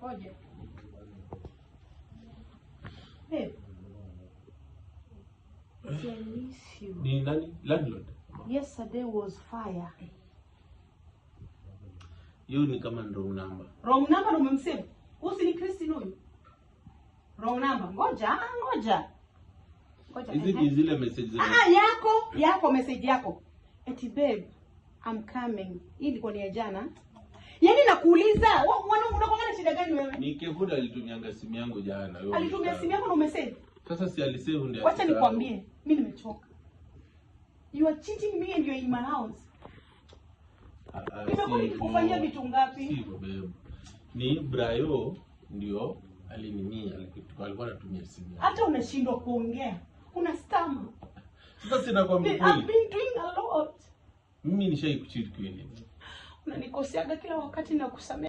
Ngoja. Babe. I miss you. Ni nani? Landlord? Yesterday was fire. Hiyo ni kama wrong number. Wrong number umemsave. Usi ni Christine huyu. Wrong number. Ngoja. Hizi zile message yako message yako. Eti babe, I'm coming. Hii ilikuwa ni ya jana. Yaani nakuuliza, unakuwa na shida gani wewe? Ni Kevuda alitumianga simu yangu jana. Alitumia simu yako na umesave? Sasa si alisave ndio. Wacha nikwambie, mimi nimechoka. You are cheating me and you're in my house. Nimekufanyia vitu ngapi? Sio babe. Ni Brayo ndio alikuwa anatumia simu yangu. Hata unashindwa kuongea. Una stammer. Sasa sina kwambia kweli. I've been doing a lot. Mimi nishaikucheat kweli. Unanikosiaga kila wakati na kusamea.